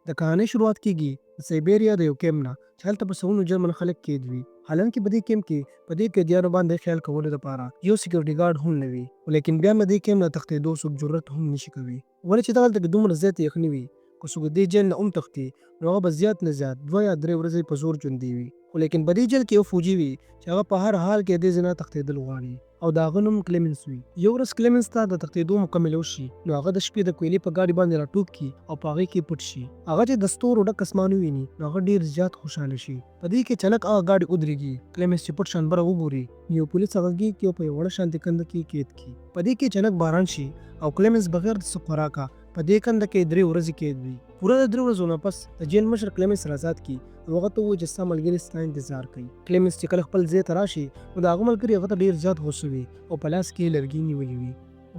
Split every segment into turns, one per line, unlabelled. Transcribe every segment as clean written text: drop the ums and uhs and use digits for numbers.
د کهانۍ شروعات کیږي د سایبریا د یو کیمپ نه چې هلته په سلونو جرمن خلک قید وي. حالانکه په دې کیمپ کې په دې قیدیانو باندې خیال کولو دپاره یو سیکورټي ګارډ هم نه وي، ولیکن بیا هم د دې کیمپ نه تښتېدو څوک جرأت هم نشي کوي، ولې چې دغلته کې دومره زیاتې یخني وي. که څوک د دې جیل نه هم تښتي نو هغه به زیات نه زیات 2 یا 3 ورځې په زور ژوندي وي، خو لیکن په دې جیل کې یو فوجي وي چې هغه په هر حال کې د دې ځای نه تښتېدل غواړي او د هغه نوم کلیمنس وي. یو ورځ کلیمنس ته د تښتېدو مکمل وشي نو هغه د شپې د کویلې په ګاډي باندې راټوپ کړي او په هغې کې پټ شي. هغه چې د ستورو ډک اسمان وویني نو هغه ډېر زیات خوشحاله شي. په دې کې چلک هغه ګاډي ودرېږي. کلیمنس چې پټ شان بره وګوري نو یو پولیس هغه ږیږي او په یو وړه شانتې کنده کې قید کړي. په دې کې چلک باران شي او کلیمنس بغیر د څه خوراکه په دې کنده کې 3 ورځې قید وي. پوره د 3 ورځو نه پس د جیل مشر کلیمنس آزاد کړي او هغه ته ووایي چې ستا ملګري ستا انتظار کوي. کلیمنس چې کله خپل ځای ته راشي نو د هغه ملګري هغه ته ډېر زیات غوسه وي او په لاس کې یې لرګي نیولي وي.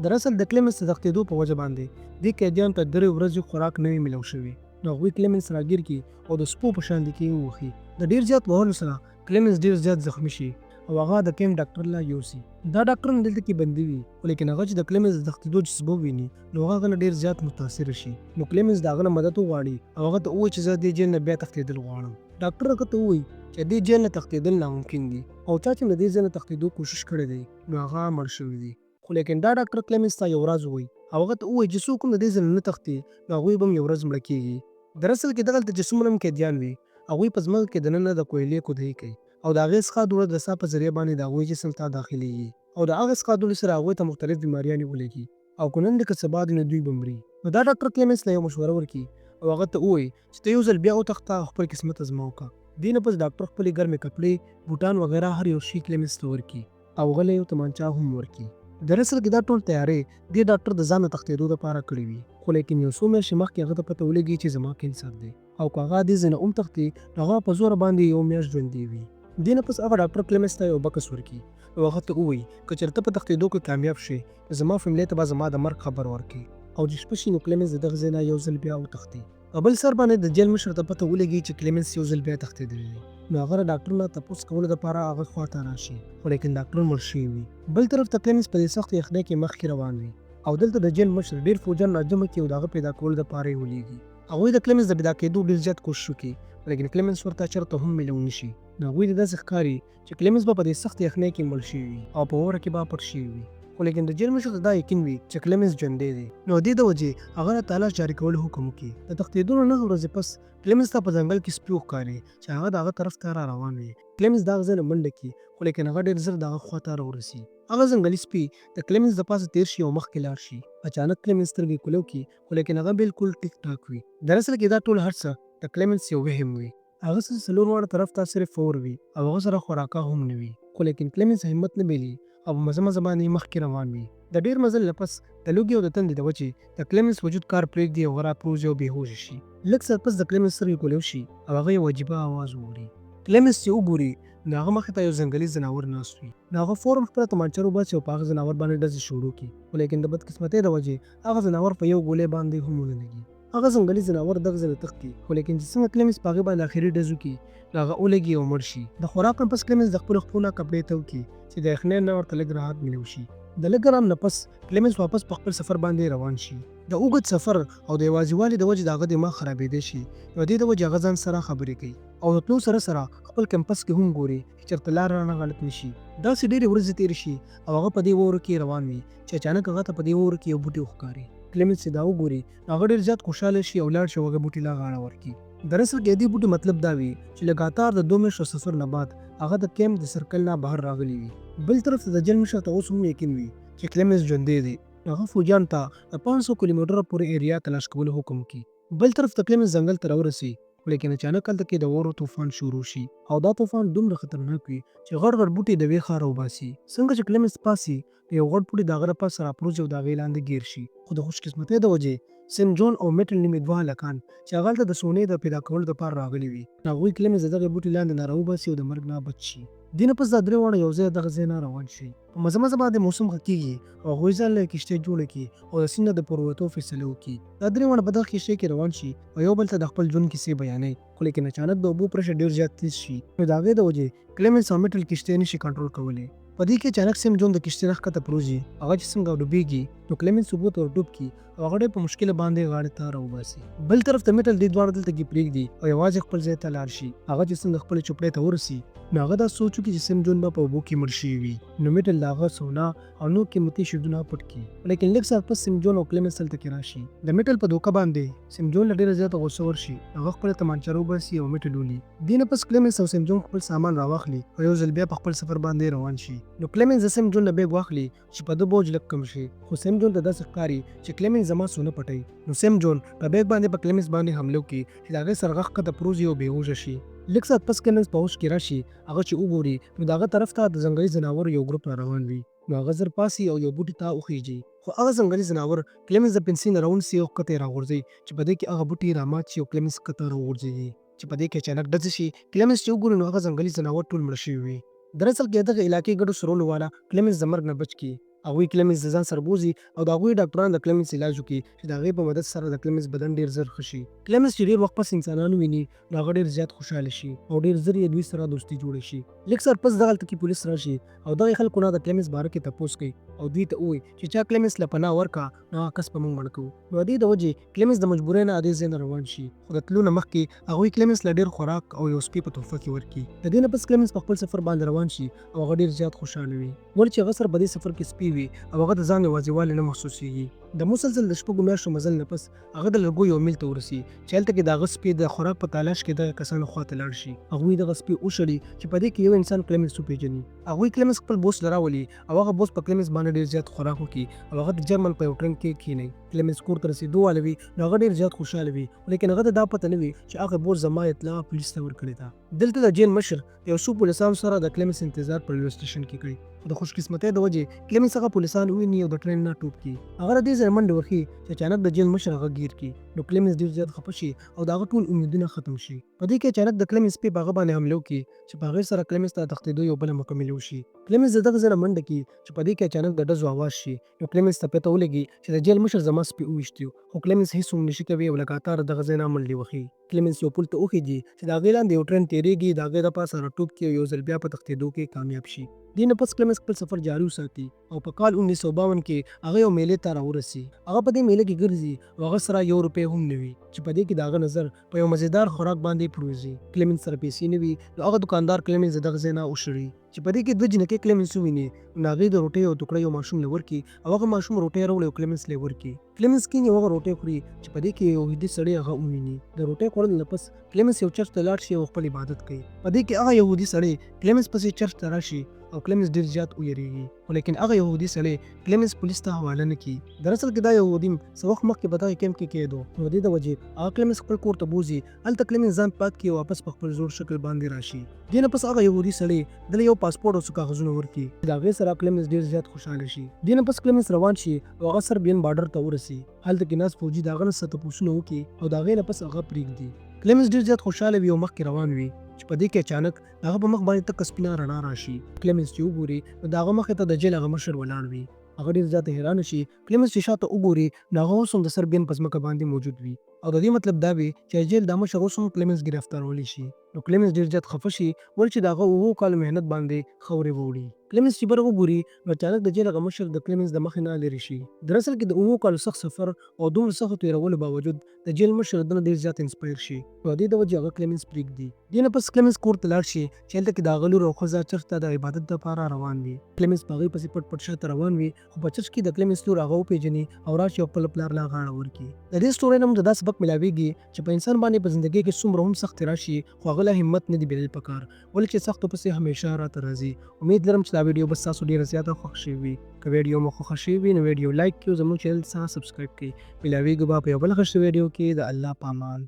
دراصل د کلیمنس د تښتېدو په وجه باندې دې قیدیانو ته 3 ورځې خوراک نه وي میلاو شوی نو هغوی کلیمنس راګیر کړي او د سپو په شان کې یې ووهي. د ډېر زیات وهلو سره کلیمنس ډېر زیات زخمي شي او هغه د کیمپ ډاکټر لا یوسي. دا ډاکټر هم دلته کې بندي وي، خو لیکن هغه چې د کلیمنس د تښتېدو جذبه وویني نو هغه هغه نه ډېر زیات متاثره شي. نو کلیمنس د هغه نه مدد وغواړي او هغه ته ووایي چې زه دې جیل نه بیا تښتېدل غواړم. ډاکټر هغه ته ووایي چې دې جیل نه تښتېدل ناممکن دي او چا چې د دې ځای نه تښتېدو کوشش کړی دی نو هغه مړ شوی دی. خو لیکن دا ډاکټر کلیمنس ته یو راز ووایي او هغه ته ووایي چې څوک هم د دې ځای نه تښتي نو هغوی به هم یو ورځ مړه کېږي. دراصل کې دغلته چې څومره هم قیدیان وي هغوی په ځمکه کې دننه د کویلې کودهي کوي او د هغې څخه دوړه د ساه په ذریعه باندې د هغوی جسم ته داخلېږي او د هغه څخه دوړې سره هغوی ته مختلف بیماریانې ولګي او که نن دې که سبا دې نو دوی به مري. نو دا ډاکټر کلیمنس ته یو مشوره ورکړي او هغه ته ووایي چې ته یو ځل بیا وتښته او خپل قسمت ازما وکړه. دې نه پس ډاکټر خپلې ګرمې کپړې، بوټان وغیره هر یو شي کلیمنس ته ورکړي او هغه له یو تمانچه هم ورکړي. دراصل کې دا ټول تیارې دې ډاکټر د ځان نه تښتېدو دپاره کړې وي، خو لیکن یو څو میاشتې مخکې هغه ته پته ولګي چې زما کینسر دی او که هغه دې ځای نه هم تښتي نو هغه په زوره باندې یو میاشت ژوندی وي. دې نه پس هغه ډاکټر کلیمنس ته یو بکس ورکړي او هغه ته ووایي که چېرته په تښتېدو کې کامیاب شي نو زما فیملۍ ته به زما د مرګ خبر ورکړي او چې شپه شي نو کلیمنس د دغه ځای نه یو ځل بیا وتښتي. په بل سر باندې د جیل مشر ته پته ولګي چې کلیمنس یو ځل بیا تښتېدلی دی نو هغه د ډاکټر نه تپوس کولو دپاره هغه خواته راشي، خو لیکن ډاکټر مړ شوی وي. بل طرف ته کلیمنس په دې سختې یخنۍ کې مخکې روان وي او دلته د جیل مشر ډېر فوجیان راجمع کړي او د هغه پیدا کولو دپاره یې ولېږي. هغوی د کلیمنس د پیدا کېدو ډېر زیات کوشش وکړي لیکن کلیمنس ورته چېرته هم میلاو نه شي. نو هغوی ته داسې ښکاري چې کلیمنس به په دې سختې یخنۍ کې مړ شوی وي او په واوره کې به پټ شوی وي، خو لیکن د جیل مشر ته دا یقین وي چې کلیمنس ژوندی دی. نو دې د وجې هغه د تلاش جاري کولو حکم وکړي. د تښتېدو نه 9 ورځې پس کلیمنس ته په ځنګل کې سپي وښکاري چې هغه د هغه طرف ته را روان وي. کلیمنس د هغه ځای نه منډه کړي خو لیکن هغه ډېر ژر د هغه خواته راورسي. هغه ځنګلي سپي د کلیمنس د پاسه تېر شي او مخکې لاړ شي. اچانک کلیمنس سترګې کولو کړي خو لیکن هغه بالکل ټیک ټاک وي. دراصل کې دا ټول هر څه د کلیمنس یو وهم وي. هغه څلور واړه طرف ته صرف اور وي او هغه سره خوراکه هم نه وي، خو لیکن کلیمنس همت نه بېلي او په مزه مزه باندې مخکې روان وي. د ډېر مزل نه پس د لوږې او د تندې د وجې د کلیمنس وجود کار پرېږدي او هغه راپروزي او بېهوشه شي. لږ څه پس د کلیمنس سترګې کولیو شي او هغه یو عجیبه اواز واوري. کلیمنس چې وګوري نو هغه مخې ته یو ځنګلي ځناور ناست وي. نو هغه فوراً خپله تومانچه راوباسي او په هغه ځناور باندې ډزې شروع کړي، خو لیکن د بدقسمتۍ د وجې هغه ځناور په یو ګولۍ باندې هم ونه لګي. هغه ځنګلي ځناور دغه ځای نه تښتي، خو لیکن چې څنګه کلیمنس په هغې باندې آخري ډز وکړي نو هغه ولګي او مړ شي. د خوراک نه پس کلیمنس د خپلو خپو نه کپړې تو کړي چې د یخنۍ نه ورته لږ راحت میلاو شي. د لږ ارام نه پس کلیمنس واپس په خپل سفر باندې روان شي. د اوږد سفر او د یوازیوالي د وجې د هغه دماغ خرابېدی شي، نو دې د وجې هغه ځان سره خبرې کوي او د تلو سره سره خپل کمپس کې هم ګوري چې چېرته لاره رانه غلط نه شي. داسې ډېرې ورځې تېرې شي او هغه په دې واوره کې روان وي چې اچانک هغه ته په دې واوره کې یو بوټی وښکاري. کلیمنس چې دا وګوري نو هغه ډېر زیات خوشحاله شي او لاړ شي او هغه بوټي لا غاړه ورکړي. دراصل کې دې بوټي مطلب دا وي چې لګاتار د 2 میاشتو سفر نه بعد هغه د کیمپ د سرکل نه بهر راغلی وي. بل طرف ته د جیل مشر ته اوس هم یقین وي چې کلیمنس ژوندی دی. هغه فوجیانو ته د 500 کیلومتره پورې ایریا تلاش کولو حکم کړي. بل طرف ته کلیمنس ځنګل ته راورسي، خو لیکن اچانک هلته کې د اورو طوفان شروع شي او دا طوفان دومره خطرناک وي چې غټ غټ بوټي د ویښه راوباسي. څنګه چې کلیمنس پاسي یو غټ بوټي د هغه د پاسه راپروزي او د هغې لاندې ګیر شي، خو د خوشقسمتۍ د وجې سیم جون او میټل نومې 2 هلکان چې هغه هلته د سونې د پیدا کولو دپاره راغلي وي نو هغوی کلیمنس د دغې بوټي لاندې نه راوباسي او د مرګ نه بچ شي. دې نه پس دا 3 واړه یو ځای دغه ځای نه روان شي. په مزه مزه باندې موسم ښه کېږي او هغوی ځان له کښتۍ جوړه کړي او د سیند نه د پروتو فیصله وکړي. دا 3 واړه په دغه کښتۍ کې روان شي او یو بل ته د خپل ژوند کیسې بیانوي، خو لیکن اچانک د اوبو پرشه ډېر زیات تیز شي نو د هغې د وجې کلیمنس او میټل کښتۍ نشي کنټرول کولی. په دې کې اچانک سیم جون د کښتۍ نه ښکته پروزي. هغه چې څنګه ډوبېږي نو کلیمنس اوبو ته ور ډوب کړي او هغه ډېر په مشکله باندې غاړې ته راوباسي. بل طرف ته میټل دې دواړه دلته کې پرېږدي او یوازې خپل ځای ته لاړ شي. هغه چې څنګه خپلې چوپړۍ ته ورسي نو هغه دا سوچ وکړي چې سیم جون به په اوبو کې مړ شوي وي. نو میټل د هغه سونا او نور قیمتي شیدونه پټ کړي. لیکن لږ ساعت پس سیم جون او کلیمنس هلته کې راشي. د میټل په دوکه باندې سیم جون له ډېره زیاته غوسه ورشي. هغه خپله تومانچه راوباسي او میټل ولي. دې نه پس کلیمنس او سیم جون خپل سامان راواخلي او یو ځل بیا په خپل سفر باندې روان شي. نو کلیمنس د سیم جون نه بیګ واخلي چې په ده بوج لږ کم شي. خو سیم جون ته داسې ښکاري چې کلیمنس زما سونه پټوي. نو سیم جون په بیګ باندې په کلیمنس باندې حمله وکړي چې د هغې سر غاښ ښکته پروزي او بېهوشه شي. لږ ساعت پس کلیمنس په هوش کې راشي. هغه چې وګوري نو د هغه طرف ته د ځنګلي ځناورو یو ګروپ را روان وي. نو هغه زر پاسي او یو بوټي ته وخیږي. خو هغه ځنګلي ځناور کلیمنس د پنسۍ نه راونیسي او ښکته یې راغورځوي چې په دې کې هغه بوټي رامات شي او کلیمنس ښکته راوغورځېږي چې په دې کې اچانک ډزې شي. کلیمنس چې وګوري نو هغه ځنګلي ځناور ټول مړه شوي وي. دراصل کې دغه علاقې ګډو سرولو والا کلیمنس د مرګ نه بچ کړي. هغوی کلیمنس د ځان سره بوځي او د هغوی ډاکټران د کلیمنس علاج وکړي چې د هغې په مدد سره د کلیمنس بدن ډېر زر ښه شي. کلیمنس چې ډېر وخت پس انسانان وویني نو هغه ډېر زیات خوشحاله شي او ډېر زر یې دوی سره دوستي جوړه شي. لږ ساعت پس دغلته کې پولیس راشي او دغې خلکو نه د کلیمنس باره کې تپوس کوي او دوی ته ووایي چې چا کلیمنس له پناه ورکړه نو هغه کس به موږ مړ کوو. نو د دې د وجې کلیمنس د مجبورۍ نه دې ځای نه روان شي. خو د تلو نه مخکې هغوی کلیمنس له ډېر خوراک او یو سپي په تحفه کې ورکړي. د دې نه پس کلیمنس په خپل سفر باندې روان شي او هغه ډېر زیات خوشحاله وي ولې چې هغه سره په دې سفر کې سپي وي او هغه د ځان یوازېوالی نه محسوسېږي. د مسلسل د شپږو میاشتو مزل نه پس هغه د لرګو یو میل ته ورسي چې هلته کې د هغه سپي د خوراک په تلاش کې دغه کسانو خواته لاړ شي. هغوی دغه سپي وشړي چې په دې کې یو انسان کلیمنس وپېژني. هغوی کلیمنس خپل بوس له راولي او هغه بوس په کلیمنس باندې ډېر زیات خوراک وکړي او هغه د جرمن په یو ټرنک کې کښېنوي. کلیمنس کور ته رسېدو واله وي نو هغه ډېر زیات خوشحاله وي لیکن هغه ته دا پته نه وي چې هغه بوس زما اطلاع پولیس ته ورکړې ده. دلته د جیل مشر یو څو پولیسانو سره د کلیمنس انتظار په ریلوے سټیشن کې کوي. خو د خوشقسمتۍ د وجې کلیمنس هغه پولیسان وویني او د ټرین نه ټوپ کړي. هغه د دې ځایه منډې وهي چې اچانک د جیل مشر هغه ګیر کړي. نو کلیمنس ډېر زیات خفه شي او د هغه ټول امیدونه ختم شي. په دې کې اچانک د کلیمنس سپي په هغه باندې حمله وکړي چې په هغې سره کلیمنس ته د تښتېدو یو بله موقع میلاو شي. کلیمنس د دغه ځای نه منډه کړي چې په دې کې اچانک د ډزو اواز شي. نو کلیمنس ته پته ولګي چې د جیل مشر زما سپي وویشتي خو کلیمنس هېڅ هم نشي کوي او لګاتار دغه ځای نه منډې وهي. کلیمنس یو پل ته وخیږي چې د هغې لاندې یو ټرین تېرېږي د هغې د پاسه راټوپ کړي او یو ځل بیا په تښتېدو کې کامیاب شي. دې نه پس کلیمنس خپل سفر جاري وساتي او په کال 1952 کې هغه یو میلې ته راورسي. هغه په دې میله کې ګرځي او هغه سره یو روپۍ هم نه وي چې په دې کې د هغه نظر په یو مزېدار خوراک باندې پروزي. کلیمنس سره پیسې نه وي نو هغه دوکاندار کلیمنس د دغه ځای نه وشړي چې په دې کې دوه جنکۍ کلیمنس وویني نو هغې د روټۍ یو ټوکړه یو ماشوم له ورکړي او هغه ماشوم روټۍ راوړي او کلیمنس له ورکړي. کلیمنس کیني او هغه روټۍ خوري چې په دې کې یو ویده سړی هغه وویني. د روټۍ خوړلو نه پس کلیمنس یو چرچ ته لاړ شي او خپل عبادت کوي. په دې کې هغه یهودي سړی کلیمنس پسې چرچ ته راشي او کلیمنس ډېر زیات ویریږي خو لیکن هغه یهودي سړی کلیمنس پولیس ته حواله نه کړي. دراصل کې دا یهودي څه وخت مخکې په دغه کیمپ کې کېدو نو د دې د وجې هغه کلیمنس خپل کور ته بوځي. هلته کلیمنس ځان پات کړي او واپس په خپل زوړ شکل باندې راشي. دې نه پس هغه یهودي سړی دله یو پاسپورټ او څه کاغذونه ورکړي چې د هغې سره کلیمنس ډېر زیات خوشحاله شي. دې نه پس کلیمنس روان شي او هغه سربیان بارډر ته ورسي. هلته کې ناست فوجي د هغه نه څه تپوسونه وکړي او د هغې نه پس هغه پرېږدي. کلیمنس ډېر زیات خوشحاله وي او مخکې روان وي چې په دې کې اچانک د هغه په مخ باندې تکه سپینه رڼا راشي. کلیمنس چې وګوري نو د هغه مخې ته د جیل هغه مشر ولاړ وي. هغه ډېر زیات حیرانه شي. کلیمنس چې شاته وګوري نو هغه اوس هم د سربیان په ځمکه باندې موجود وي او د دې مطلب دا وي چې جیل دا مشر اوس هم کلیمنس ګرفتارولی شي. نو کلیمنس ډېر زیات خفه شي ولې چې د هغه 7 کالو محنت باندې خاورې ووړي. کلیمنس چې بر وګوري نو اچانک د جیل هغه مشر د کلیمنس د مخې نه لرې شي. دراصل کې د 7 کالو سخت سفر او دومره سختو تېرولو باوجود د جیل مشر دنه ډېر زیات انسپایر شي او د دې د وجې هغه کلیمنس پرېږدي. دې نه پس کلیمنس کور ته لاړ شي چې هلته کې د هغه لور او ښځه چرچ ته د عبادت دپاره روان وي. کلیمنس په هغې پسې پټ پټ شاته روان وي خو په چرچ کې د کلیمنس لور هغه وپېژني او راشي او خپل پلار له غاړه ورکړي. د دې سټورۍ نه موږ ته دا سبق ملاویږي چې په انسان باندې په زندګۍ کې څومره هم سختې راشي خو هغه له همت نه دی بېلل پکار ولې چې سختو پسې همیشه راته راځي. امید لرم چې دا ویډیو به ستاسو ډېره زیاته خوښ شوې وي. که ویډیو مو خوښه شوې وي نو ویډیو لایک کړئ او زموږ چینل ته سبسکرایب کړئ. ملاویږو به په یو بله ښه ویډیو کې. د الله په امان.